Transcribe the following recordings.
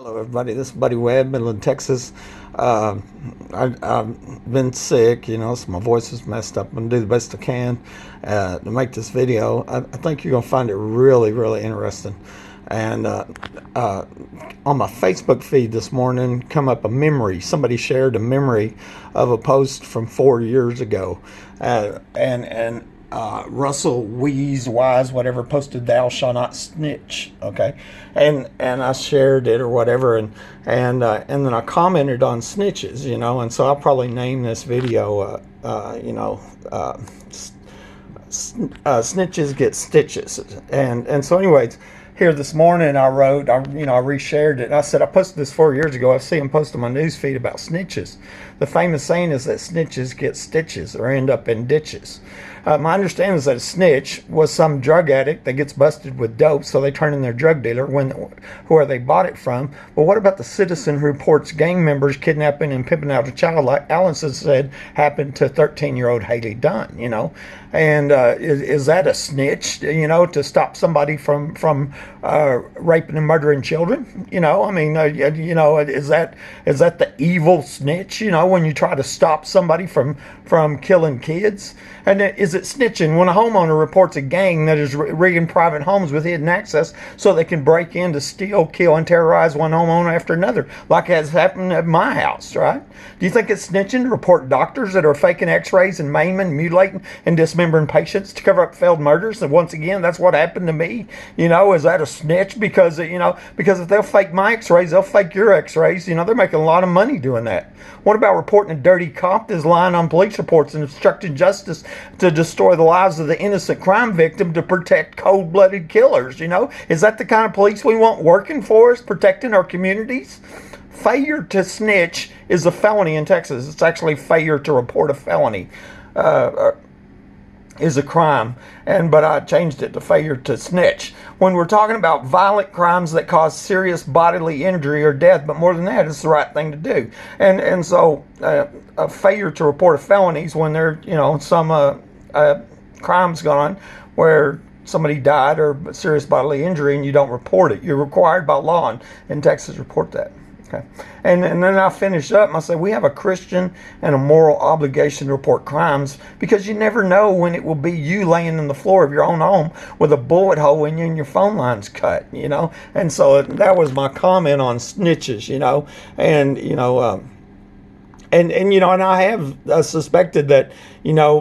Hello, everybody. This is Buddy Webb, Midland, Texas. I've been sick, so my voice is messed up. I'm going to do the best I can to make this video. I think you're going to find it really, really interesting. And on my Facebook feed this morning, come up a memory. Somebody shared a memory of a post from 4 years ago. Russell Wise, whatever, posted "Thou shalt not snitch." Okay, and I shared it or whatever, and then I commented on snitches, and so I'll probably name this video, "Snitches Get Stitches," and so anyways. Here this morning I wrote, I reshared it, and I said, I posted this 4 years ago. I see him post on my news feed about snitches. The famous saying is that snitches get stitches or end up in ditches. My understanding is that a snitch was some drug addict that gets busted with dope, so they turn in their drug dealer who they bought it from. But what about the citizen who reports gang members kidnapping and pimping out a child, like Allison said happened to 13-year-old Haley Dunn, And is that a snitch, to stop somebody from raping and murdering children? Is that the evil snitch, when you try to stop somebody from killing kids? And is it snitching when a homeowner reports a gang that is rigging private homes with hidden access so they can break in to steal, kill, and terrorize one homeowner after another, like has happened at my house, right? Do you think it's snitching to report doctors that are faking x-rays and maiming, mutilating, and dismembering patients to cover up failed murders? And once again, that's what happened to me. Is that a snitch? Because if they'll fake my x-rays, they'll fake your x-rays. They're making a lot of money doing that. What about reporting a dirty cop that's lying on police reports and obstructing justice to destroy the lives of the innocent crime victim to protect cold-blooded killers? Is that the kind of police we want working for us, protecting our communities? Failure to snitch is a felony in Texas. It's actually failure to report a felony is a crime, but I changed it to failure to snitch. When we're talking about violent crimes that cause serious bodily injury or death, but more than that, it's the right thing to do. And so a failure to report a felony is when there, some crimes gone on where somebody died or serious bodily injury and you don't report it. You're required by law in Texas to report that. Okay. And then I finish up and I say we have a Christian and a moral obligation to report crimes because you never know when it will be you laying on the floor of your own home with a bullet hole in you and your phone line's cut, And so that was my comment on snitches, and I have suspected that,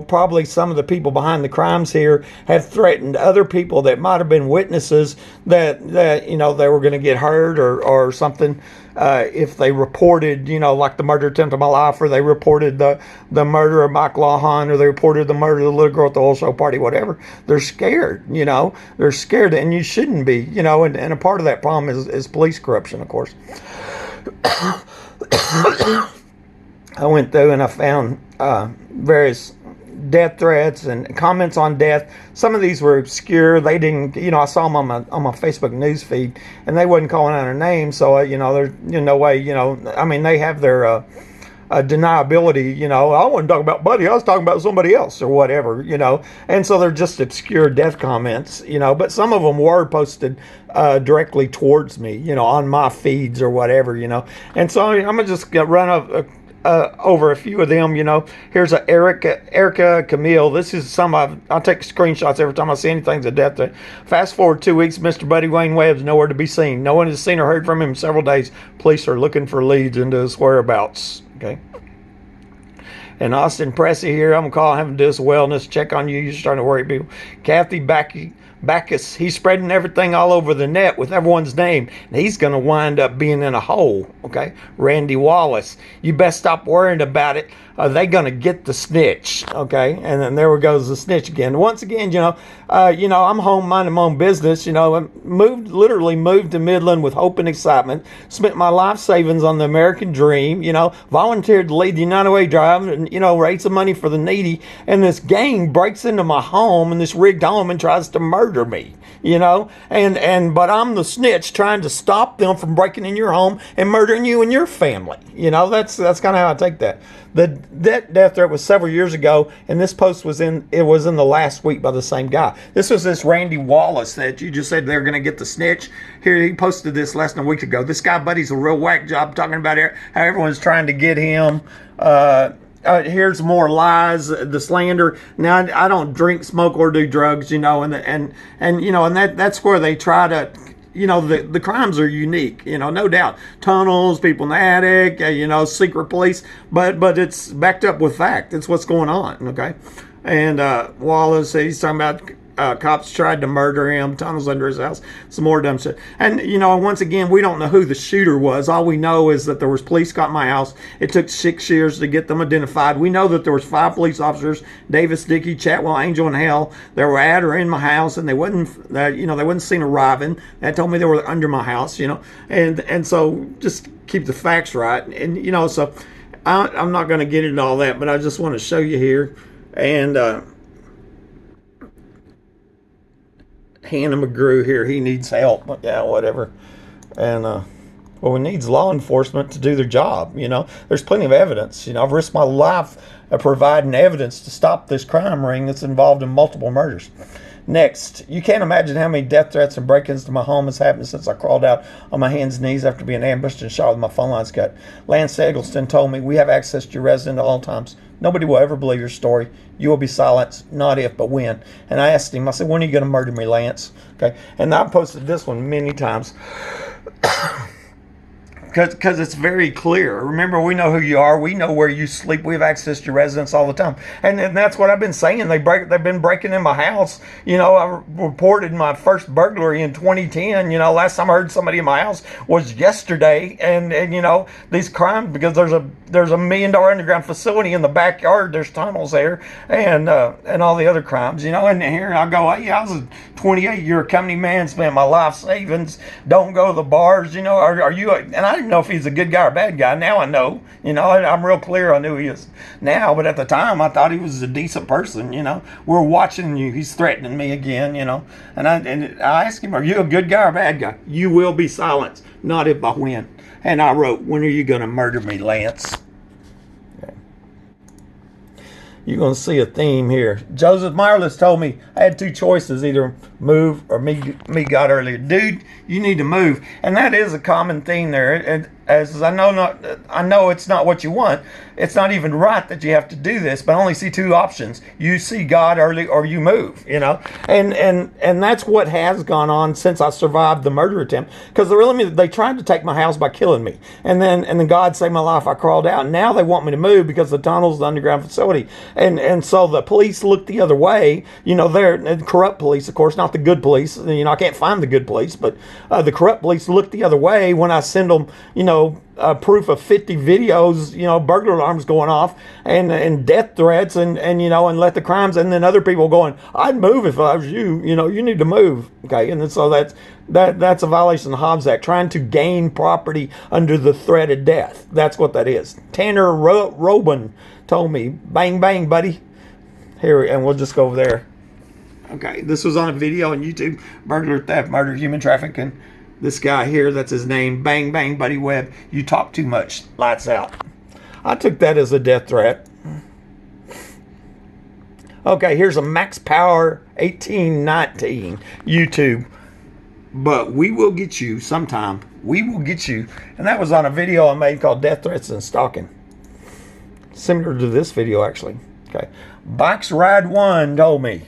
probably some of the people behind the crimes here have threatened other people that might have been witnesses that they were going to get hurt or something if they reported, like the murder attempt of my life, or they reported the murder of Mike Lawhon, or they reported the murder of the little girl at the oil show party, whatever. They're scared, they're scared, and you shouldn't be, and a part of that problem is police corruption, of course. I went through and I found various death threats and comments on death. Some of these were obscure. They didn't, I saw them on my Facebook news feed, and they wasn't calling out a name. So, there's no way, they have their deniability. I wasn't talking about Buddy. I was talking about somebody else or whatever, And so they're just obscure death comments, But some of them were posted directly towards me, on my feeds or whatever, And so I'm gonna just run over a few of them, Here's Erica Camille. This is some I'll take screenshots every time I see anything's a death threat. Fast forward 2 weeks, Mr. Buddy Wayne Webb's nowhere to be seen. No one has seen or heard from him in several days. Police are looking for leads into his whereabouts. Okay. And Austin Pressy here. I'm calling, having to do this wellness check on you. You're starting to worry people. Kathy Backus, he's spreading everything all over the net with everyone's name, and he's going to wind up being in a hole, okay? Randy Wallace, you best stop worrying about it. Are they going to get the snitch, okay? And then there goes the snitch again. Once again, I'm home minding my own business, literally moved to Midland with hope and excitement, spent my life savings on the American dream, volunteered to lead the United Way drive and, raise some money for the needy, and this gang breaks into my home, and this rigged home, and tries to murder murder me, but I'm the snitch trying to stop them from breaking in your home and murdering you and your family. That's kind of how I take that. That death threat was several years ago, and this post was in the last week by the same guy. This was this Randy Wallace that you just said they're going to get the snitch. Here, he posted this less than a week ago. This guy, buddy's a real whack job talking about how everyone's trying to get him. Here's more lies, the slander. Now, I don't drink, smoke, or do drugs, and that's where they try to. The crimes are unique, no doubt. Tunnels, people in the attic, secret police, but it's backed up with fact. It's what's going on, okay? And Wallace, he's talking about cops tried to murder him, tunnels under his house, some more dumb shit. And, once again, we don't know who the shooter was. All we know is that there was police caught in my house. It took 6 years to get them identified. We know that there was 5 police officers, Davis, Dickey, Chatwell, Angel, and Hell, that were at or in my house, and they wasn't seen arriving. They told me they were under my house, and so just keep the facts right. And, so I'm not going to get into all that, but I just want to show you here. And, Hannah McGrew here, he needs help. Yeah, whatever. And, it needs law enforcement to do their job, There's plenty of evidence. I've risked my life providing evidence to stop this crime ring that's involved in multiple murders. Next, you can't imagine how many death threats and break-ins to my home has happened since I crawled out on my hands and knees after being ambushed and shot with my phone lines cut. Lance Eggleston told me, "We have access to your residence at all times. Nobody will ever believe your story. You will be silenced, not if, but when." And I asked him, I said, "When are you going to murder me, Lance?" Okay, and I posted this one many times. Because it's very clear. Remember, we know who you are. We know where you sleep. We have access to your residence all the time. And that's what I've been saying. They've been breaking in my house. I reported my first burglary in 2010. Last time I heard somebody in my house was yesterday. And these crimes, because there's a $1 million underground facility in the backyard. There's tunnels there. And all the other crimes, And here I go, hey, I was a 28-year company man, spent my life savings. Don't go to the bars. Are you? And I didn't know if he's a good guy or bad guy. Now I know. I'm real clear on who he is now. But at the time, I thought he was a decent person. We're watching you. He's threatening me again. And I asked him, "Are you a good guy or bad guy?" "You will be silenced, not if, but when." And I wrote, "When are you going to murder me, Lance?" You're going to see a theme here. Joseph Meyerless told me I had 2 choices, either move or me got earlier. Dude, you need to move. And that is a common theme there. And as I know it's not what you want. It's not even right that you have to do this, but I only see 2 options. You see God early or you move, And that's what has gone on since I survived the murder attempt. Because they tried to take my house by killing me. And then God saved my life. I crawled out. And now they want me to move because the tunnel's the underground facility. And so the police look the other way. They're corrupt police, of course, not the good police. I can't find the good police, but the corrupt police look the other way when I send them, proof of 50 videos, burglar alarms going off and death threats and let the crimes, and then other people going, "I'd move if I was you, you need to move." Okay. And then, so that's a violation of the Hobbs Act, trying to gain property under the threat of death. That's what that is. Tanner Robin told me, "Bang, bang, buddy." Here, and we'll just go over there. Okay, this was on a video on YouTube. Burglar, theft, murder, human trafficking. This guy here, that's his name. Bang, bang, Buddy Webb. You talk too much. Lights out. I took that as a death threat. Okay, here's a Max Power 1819 YouTube. "But we will get you sometime. We will get you." And that was on a video I made called Death Threats and Stalking. Similar to this video, actually. Okay. Bikes Ride 1 told me,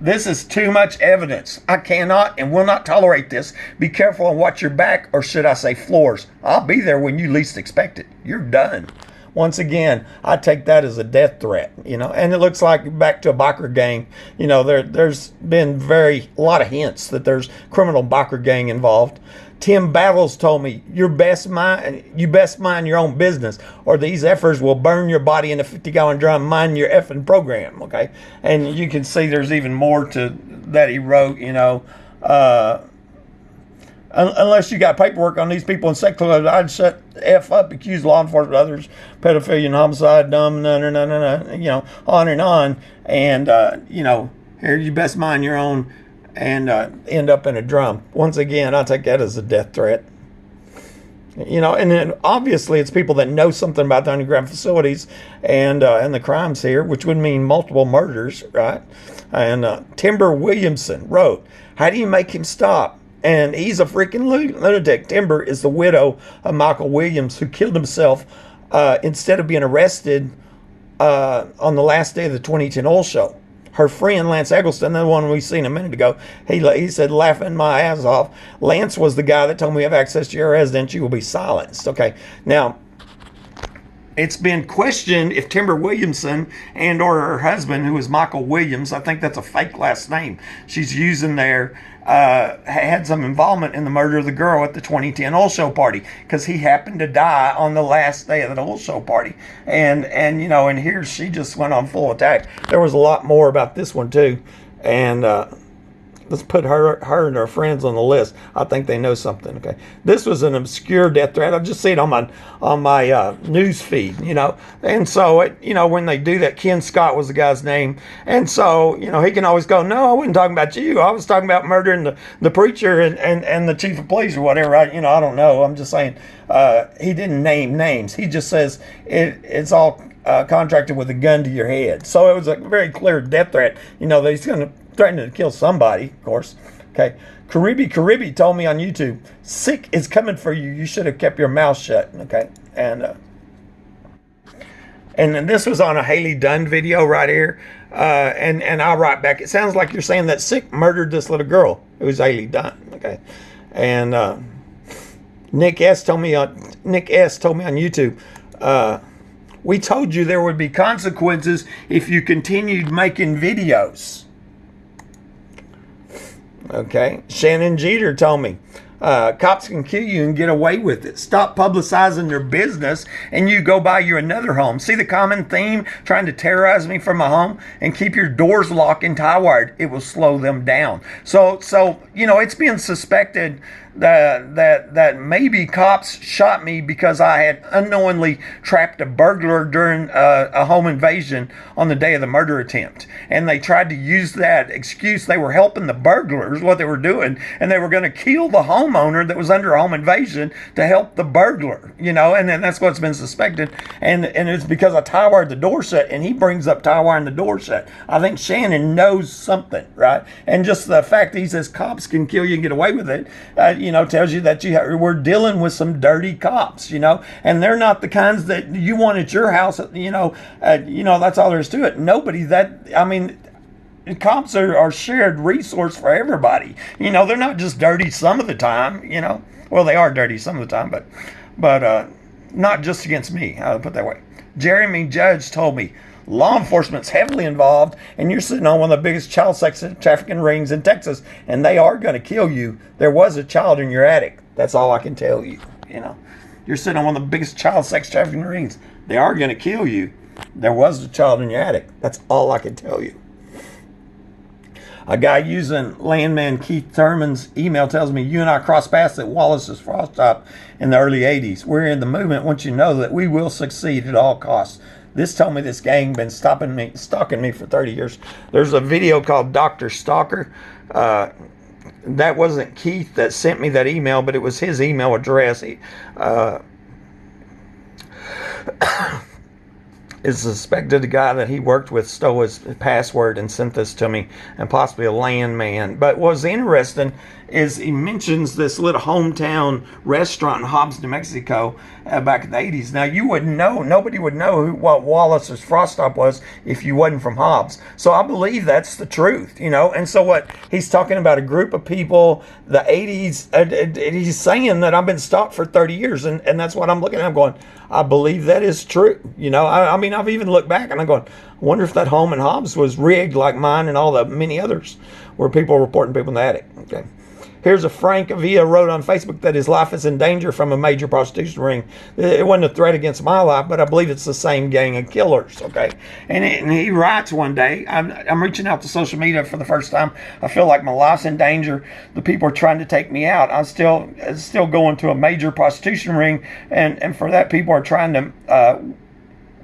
"This is too much evidence. I cannot and will not tolerate this. Be careful and watch your back, or should I say floors. I'll be there when you least expect it. You're done." Once again, I take that as a death threat, and it looks like back to a biker gang. There's been a lot of hints that there's criminal biker gang involved. Tim Battles told me, you best mind your own business, or these effers will burn your body in a 50-gallon drum. Mind your effing program." Okay. And you can see there's even more to that he wrote, unless you got paperwork on these people in sex clubs, I'd shut the F up, accuse law enforcement, others, pedophilia and homicide, dumb, on and on. And, Here, you best mind your own and end up in a drum. Once again, I take that as a death threat. And then obviously it's people that know something about the underground facilities and the crimes here, which would mean multiple murders, right? And Timber Williamson wrote, "How do you make him stop?" And he's a freaking lunatic. Timber is the widow of Michael Williams, who killed himself instead of being arrested on the last day of the 2010 oil show. Her friend, Lance Eggleston, the one we seen a minute ago, he said, laughing my ass off, "Lance was the guy that told me you have access to your residence, you will be silenced." Okay, now, it's been questioned if Timber Williamson and or her husband, who is Michael Williams, I think that's a fake last name she's using there, had some involvement in the murder of the girl at the 2010 oil show party, because he happened to die on the last day of the oil show party. And here she just went on full attack. There was a lot more about this one too. And let's put her and her friends on the list. I think they know something. Okay, this was an obscure death threat. I just see it on my news feed. And so when they do that, Ken Scott was the guy's name, and so he can always go, "No, I wasn't talking about you. I was talking about murdering the preacher and the chief of police or whatever." I don't know. I'm just saying he didn't name names. He just says it's all contracted with a gun to your head. So it was a very clear death threat. That he's going to threatening to kill somebody, of course. Okay. Karibi told me on YouTube, "Sick is coming for you. You should have kept your mouth shut." Okay. And then this was on a Haley Dunn video right here. And I'll write back, "It sounds like you're saying that Sick murdered this little girl." It was Haley Dunn. Okay. And Nick S told me on YouTube, "We told you there would be consequences if you continued making videos." Okay. Shannon Jeter told me, "Cops can kill you and get away with it. Stop publicizing their business and you go buy you another home. See the common theme? Trying to terrorize me from my home? And keep your doors locked and tie-wired. It will slow them down." So it's being suspected that maybe cops shot me because I had unknowingly trapped a burglar during a home invasion on the day of the murder attempt. And they tried to use that excuse. They were helping the burglars, what they were doing, and they were going to kill the homeowner that was under a home invasion to help the burglar, and then that's what's been suspected. And it's because I tie-wired the door shut, and he brings up tie-wiring the door shut. I think Shannon knows something, right? And just the fact that he says cops can kill you and get away with it, tells you that we're dealing with some dirty cops, and they're not the kinds that you want at your house, that's all there is to it. Cops are shared resource for everybody. They're not just dirty some of the time, well, they are dirty some of the time, but not just against me, I'll put it that way. Jeremy Judge told me, "Law enforcement's heavily involved, and you're sitting on one of the biggest child sex trafficking rings in Texas, and they are going to kill you. There was a child in your attic." That's all I can tell you. You're sitting on one of the biggest child sex trafficking rings. They are going to kill you. There was a child in your attic. That's all I can tell you. A guy using landman Keith Thurman's email tells me, "You and I crossed paths at Wallace's Frost Top in the early 80s. We're in the movement once you know that we will succeed at all costs. This told me this gang been stalking me for 30 years. There's a video called Dr. Stalker. That wasn't Keith that sent me that email, but it was his email address. Is suspected the guy that he worked with stole his password and sent this to me, and possibly a landman. But what's interesting is he mentions this little hometown restaurant in Hobbs, New Mexico, back in the 80s. Now, you wouldn't know. Nobody would know what Wallace's Frost Stop was if you wasn't from Hobbs. So I believe that's the truth, And so what he's talking about, a group of people, the 80s, he's saying that I've been stalked for 30 years, and that's what I'm looking at. I'm going, I believe that is true. I've even looked back and I'm going, I wonder if that home in Hobbs was rigged like mine and all the many others where people are reporting people in the attic. Okay. Here's a Frank Avila wrote on Facebook that his life is in danger from a major prostitution ring. It wasn't a threat against my life, but I believe it's the same gang of killers, okay? And he writes one day, I'm reaching out to social media for the first time. I feel like my life's in danger. The people are trying to take me out. I'm still going to a major prostitution ring, and for that, people are trying to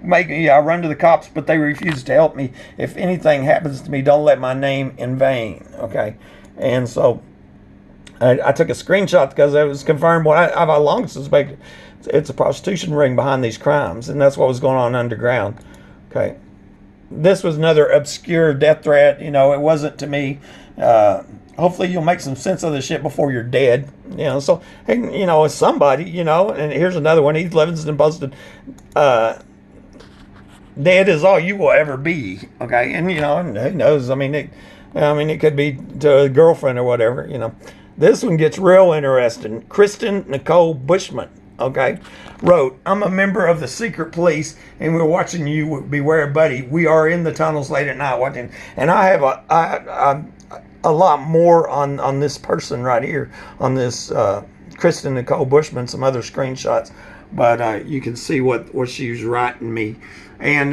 I run to the cops, but they refuse to help me. If anything happens to me, don't let my name in vain. Okay, and so I took a screenshot because it was confirmed what I've long suspected. It's a prostitution ring behind these crimes, and that's what was going on underground. Okay, this was another obscure death threat. It wasn't to me. Hopefully you'll make some sense of this shit before you're dead. So it's somebody. And here's another one. Heath Livingston posted, "Dead is all you will ever be." Okay, and and who knows? It could be to a girlfriend or whatever. This one gets real interesting. Kristen Nicole Bushman, okay, wrote, "I'm a member of the secret police, and we're watching you. Beware, buddy. We are in the tunnels late at night watching." And I have a lot more on this person right here, on this Kristen Nicole Bushman, some other screenshots, but you can see what she was writing me. And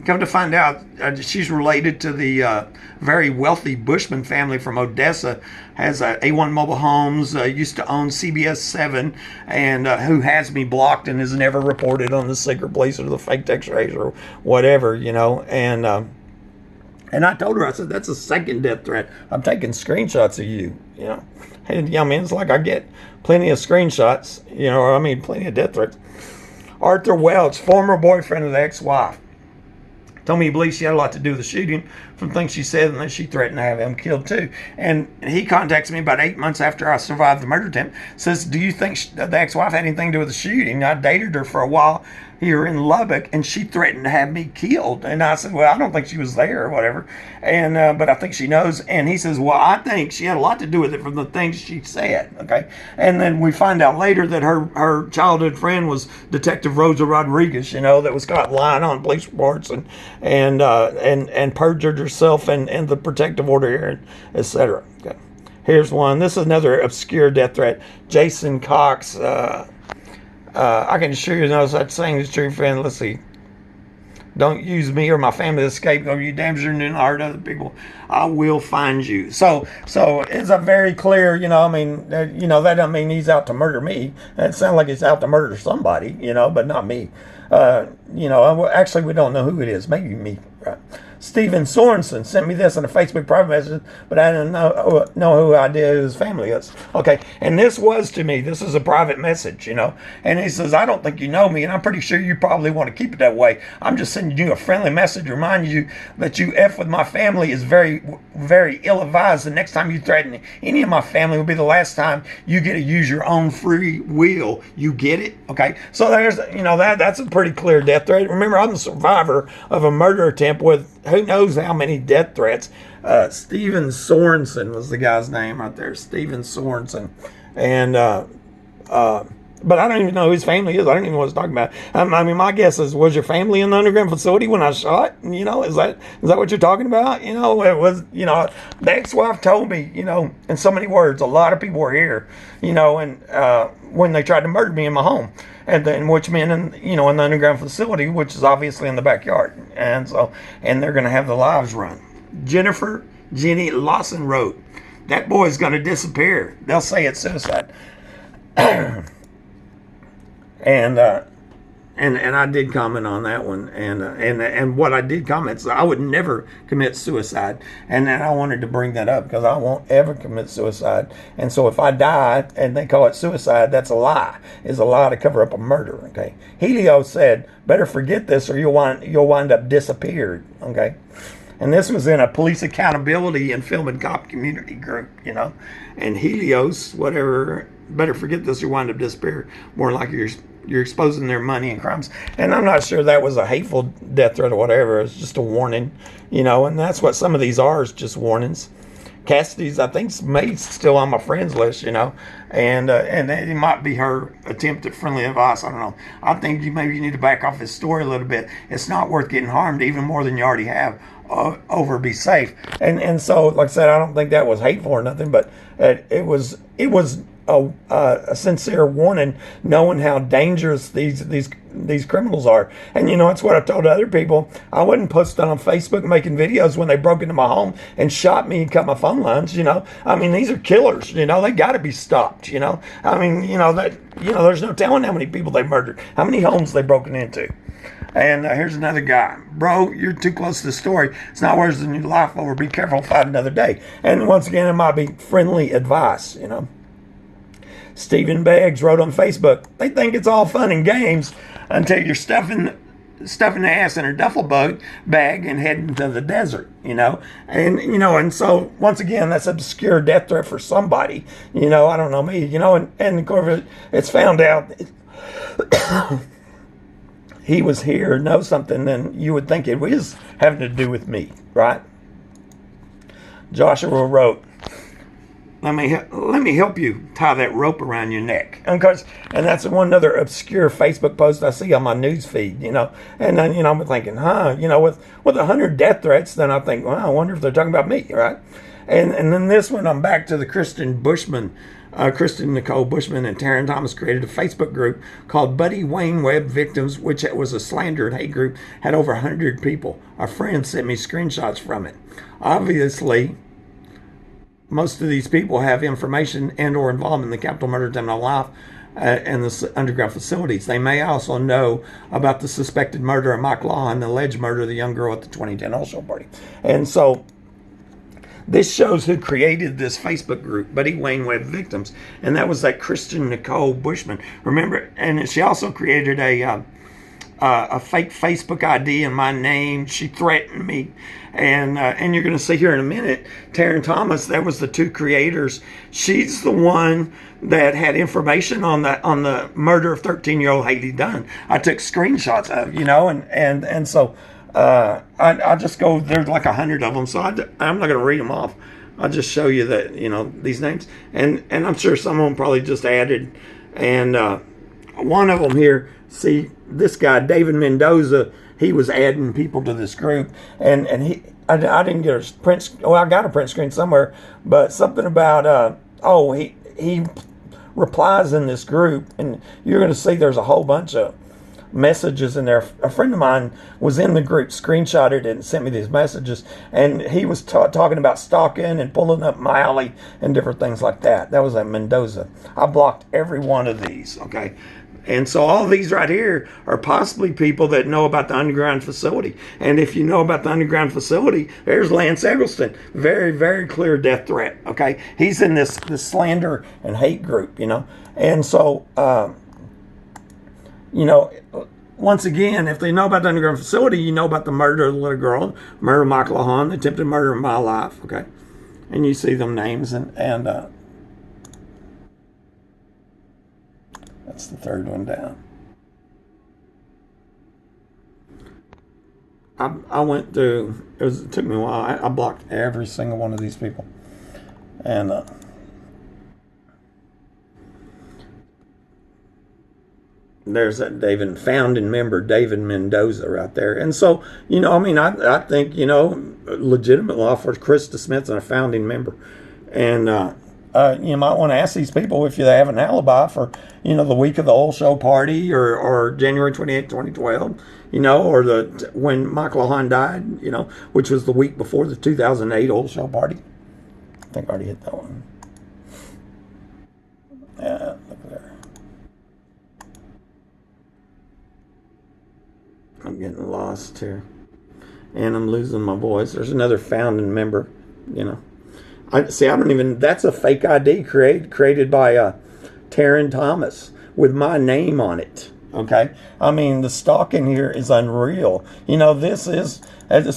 come to find out, she's related to the very wealthy Bushman family from Odessa, has A1 Mobile Homes, used to own CBS 7, and who has me blocked and is never reported on the secret police or the fake x-rays or whatever, and I told her, I said, that's a second death threat. I'm taking screenshots of you, And, it's like I get plenty of screenshots, plenty of death threats. Arthur Welch, former boyfriend of the ex-wife, told me he believes she had a lot to do with the shooting from things she said, and that she threatened to have him killed too. And he contacts me about 8 months after I survived the murder attempt, says, "Do you think the ex-wife had anything to do with the shooting? I dated her for a while here in Lubbock, and she threatened to have me killed." And I said, "Well, I don't think she was there or whatever, and but I think she knows." And he says, "Well, I think she had a lot to do with it from the things she said." Okay, and then we find out later that her childhood friend was Detective Rosa Rodriguez, that was caught lying on police reports and perjured herself and the protective order here, etc. Okay, here's one. This is another obscure death threat. Jason Cox. I can assure you, that saying is true, friend. Let's see. "Don't use me or my family to escape. Or you damn sure do not hurt other people. I will find you." So it's a very clear, that doesn't mean he's out to murder me. It sounds like he's out to murder somebody, but not me. Actually, we don't know who it is. Maybe me. Right. Stephen Sorensen sent me this in a Facebook private message, but I didn't know who his family is. Okay, and this is a private message, and he says, "I don't think you know me, and I'm pretty sure you probably want to keep it that way. I'm just sending you a friendly message, reminding you that you F with my family is very, very ill-advised. The next time you threaten any of my family will be the last time you get to use your own free will. You get it?" Okay, so there's, that's a pretty clear death threat. Remember, I'm the survivor of a murder attempt with who knows how many death threats. Stephen Sorensen was the guy's name right there, Stephen Sorensen. And, but I don't even know who his family is. I don't even know what he's talking about. My guess is, was your family in the underground facility when I shot? Is that what you're talking about? It was, the ex-wife told me, in so many words, a lot of people were here, and when they tried to murder me in my home. And then, which meant in the underground facility, which is obviously in the backyard. And they're going to have the lives run. Jenny Lawson wrote, "That boy's going to disappear. They'll say it's suicide." And I did comment on that one, and what I did comment is I would never commit suicide, and I wanted to bring that up because I won't ever commit suicide. And so if I die and they call it suicide, that's a lie. It's a lie to cover up a murder. Okay. Helio said, "Better forget this, or you'll wind up disappeared." Okay. And this was in a police accountability and film and cop community group, And Helios, whatever, "Better forget this or wind up disappeared." More like you're exposing their money and crimes. And I'm not sure that was a hateful death threat or whatever. It's just a warning, and that's what some of these are, is just warnings. Cassidy's, I think, may still on my friends list, and it might be her attempt at friendly advice. I don't know. I think maybe you need to back off this story a little bit. It's not worth getting harmed even more than you already have. Over, be safe. And so, like I said, I don't think that was hateful or nothing, but it was a sincere warning, knowing how dangerous these criminals are. And it's what I told other people. I wouldn't post it on Facebook making videos when they broke into my home and shot me and cut my phone lines. These are killers. They got to be stopped. There's no telling how many people they murdered, how many homes they broken into. And here's another guy. Bro, you're too close to the story. It's not worth losing your life over. Be careful, fight another day. And once again, it might be friendly advice, you know. Stephen Beggs wrote on Facebook, they think it's all fun and games until you're stuffing the ass in a duffel bag and heading to the desert, you know. And so once again, that's an obscure death threat for somebody, you know. I don't know me, you know. And of course, it's found out he was here, knows something, then you would think it was having to do with me, right? Joshua wrote, let me help you tie that rope around your neck. And that's one other obscure Facebook post I see on my news feed, you know. And then, you know, I'm thinking, you know, with 100 death threats, then I think, well, I wonder if they're talking about me, right? And then this one, I'm back to the Kristen Nicole Bushman and Taryn Thomas created a Facebook group called Buddy Wayne Webb Victims, which was a slander and hate group, had over 100 people. Our friend sent me screenshots from it. Obviously, most of these people have information and or involvement in the capital murder attempt on life and the underground facilities. They may also know about the suspected murder of Mike Lawhon and the alleged murder of the young girl at the 2010 All Show party. And so this shows who created this Facebook group, Buddy Wayne Webb Victims, and that was that Kristen Nicole Bushman. Remember, and she also created a fake Facebook ID in my name. She threatened me, and you're going to see here in a minute, Taryn Thomas. That was the two creators. She's the one that had information on the murder of 13-year-old Haley Dunn. I took screenshots of, you know, and so. I just go, there's like 100 of them, so I'm not going to read them off. I'll just show you that, you know, these names. And I'm sure some of them probably just added. And one of them here, see, this guy, David Mendoza, he was adding people to this group. And I didn't get a print, I got a print screen somewhere, but something about, he replies in this group, and you're going to see there's a whole bunch of messages in there. A friend of mine was in the group, screenshotted it and sent me these messages, and he was talking about stalking and pulling up Miley and different things like that. That was at Mendoza. I blocked every one of these, okay? And so all of these right here are possibly people that know about the underground facility. And if you know about the underground facility, there's Lance Eggleston. Very, very clear death threat, okay? He's in this slander and hate group, you know? And so, you know, once again, if they know about the underground facility, you know about the murder of the little girl, murder of Michael Lawhon, the attempted murder of my life, okay? And you see them names, and that's the third one down. I went through, it took me a while. I blocked every single one of these people. And there's that founding member, David Mendoza, right there. And so, you know, I mean, I think, you know, legitimate law for Krista Smith's a founding member. And you might want to ask these people if they have an alibi for, you know, the week of the old show party or January 28, 2012, you know, or when Michael Lawhon died, you know, which was the week before the 2008 old show party. I think I already hit that one. Yeah, look there. I'm getting lost here. And I'm losing my voice. There's another founding member, you know. That's a fake ID created by Taryn Thomas with my name on it, okay? I mean, the stalking here is unreal. You know, it's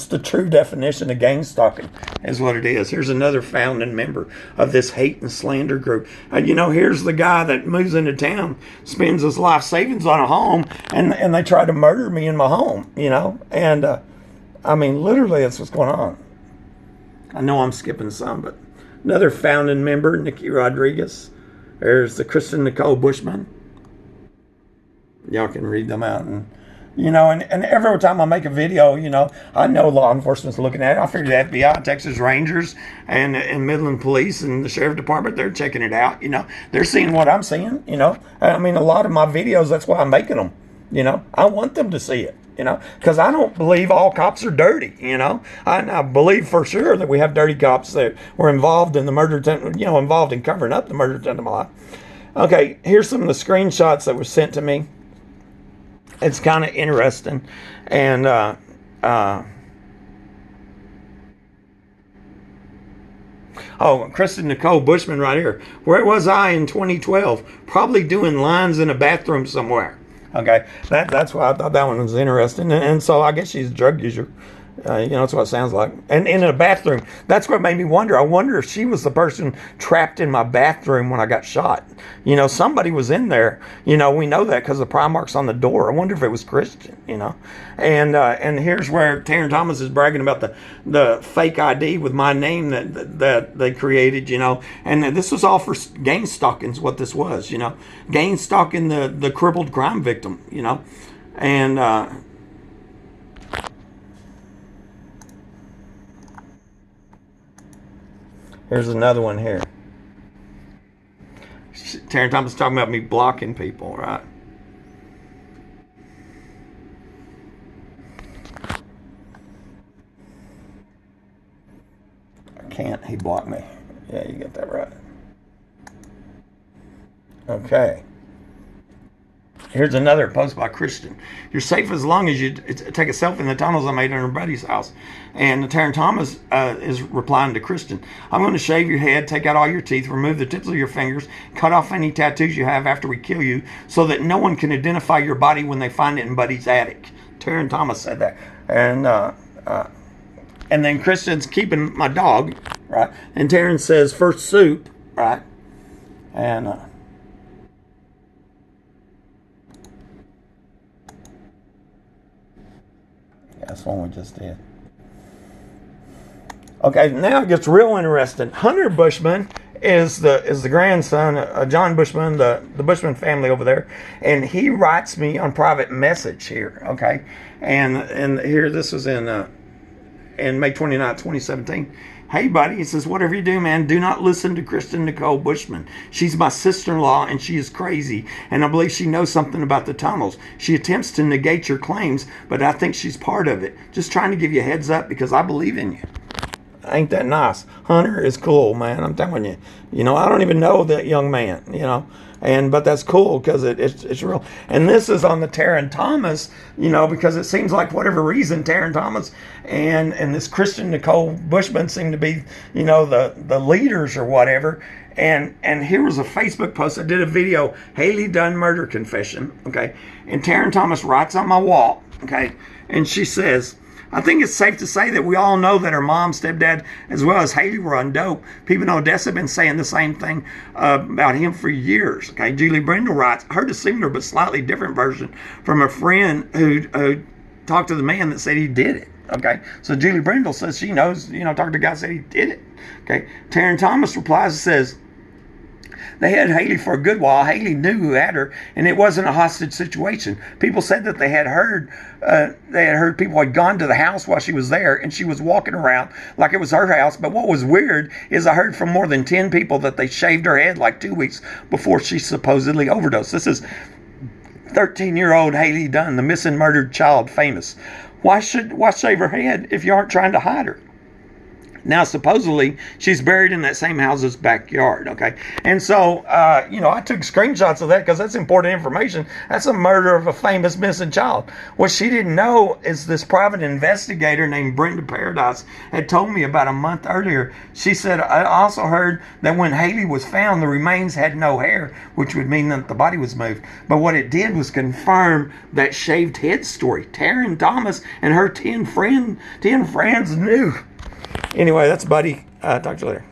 the true definition of gang stalking is what it is. Here's another founding member of this hate and slander group. You know, here's the guy that moves into town, spends his life savings on a home, and they try to murder me in my home, you know? And, I mean, literally that's what's going on. I know I'm skipping some, but another founding member, Nikki Rodriguez. There's the Kristen Nicole Bushman. Y'all can read them out. And, you know, and every time I make a video, you know, I know law enforcement's looking at it. I figure the FBI, Texas Rangers, and Midland Police and the Sheriff Department, they're checking it out, you know. They're seeing what I'm seeing, you know. I mean, a lot of my videos, that's why I'm making them, you know. I want them to see it. You know, because I don't believe all cops are dirty, you know. I believe for sure that we have dirty cops that were involved in the murder attempt, you know, involved in covering up the murder attempt of my life. Okay, here's some of the screenshots that were sent to me. it's kind of interesting. And oh, Kristen Nicole Bushman right here. Where was I in 2012? Probably doing lines in a bathroom somewhere. Okay, that's why I thought that one was interesting. And so I guess she's a drug user. That's what it sounds like. And in a bathroom. That's what made me wonder. I wonder if she was the person trapped in my bathroom when I got shot. Somebody was in there. We know that because the pry marks on the door. I wonder if it was Christian, And here's where Taryn Thomas is bragging about the fake ID with my name that they created, And this was all for gang stalking is what this was, Gang stalking the crippled crime victim, And here's another one here. Taryn Thomas is talking about me blocking people, right? I can't. He blocked me. Yeah, you get that right. Okay. Here's another post by Christian. You're safe as long as you take a selfie in the tunnels I made in her buddy's house. And Taryn Thomas is replying to Christian. I'm going to shave your head, take out all your teeth, remove the tips of your fingers, cut off any tattoos you have after we kill you so that no one can identify your body when they find it in Buddy's attic. Taryn Thomas said that. And then Christian's keeping my dog, right? And Taryn says, first soup, right? And that's one we just did. Okay, now it gets real interesting. Hunter Bushman is the grandson of John Bushman, the Bushman family over there, and he writes me on private message here. Okay, and here this was in May 29, 2017. Hey, buddy, he says, whatever you do, man, do not listen to Kristen Nicole Bushman. She's my sister-in-law, and she is crazy, and I believe she knows something about the tunnels. She attempts to negate your claims, but I think she's part of it. Just trying to give you a heads up because I believe in you. Ain't that nice? Hunter is cool, man. I'm telling you. I don't even know that young man, but that's cool because it's real. And this is on the Taryn Thomas, because it seems like whatever reason Taryn Thomas and this Kristen Nicole Bushman seem to be, the leaders or whatever. And here was a Facebook post. I did a video, Haley Dunn murder confession, okay? And Taryn Thomas writes on my wall, okay? And she says, I think it's safe to say that we all know that her mom, stepdad, as well as Haley were on dope. People in Odessa have been saying the same thing about him for years. Okay, Julie Brindle writes, I heard a similar but slightly different version from a friend who talked to the man that said he did it. Okay, so Julie Brindle says she knows, talked to the guy that said he did it. Okay, Taryn Thomas replies and says, they had Haley for a good while. Haley knew who had her, and it wasn't a hostage situation. People said that they had heard people had gone to the house while she was there, and she was walking around like it was her house. But what was weird is I heard from more than 10 people that they shaved her head like 2 weeks before she supposedly overdosed. This is 13-year-old Haley Dunn, the missing murdered child, famous. Why shave her head if you aren't trying to hide her? Now, supposedly, she's buried in that same house's backyard, okay? And so, I took screenshots of that because that's important information. That's a murder of a famous missing child. What she didn't know is this private investigator named Brenda Paradise had told me about a month earlier. She said, I also heard that when Haley was found, the remains had no hair, which would mean that the body was moved. But what it did was confirm that shaved head story. Taryn Thomas and her 10 friends knew. Anyway, that's Buddy. Talk to you later.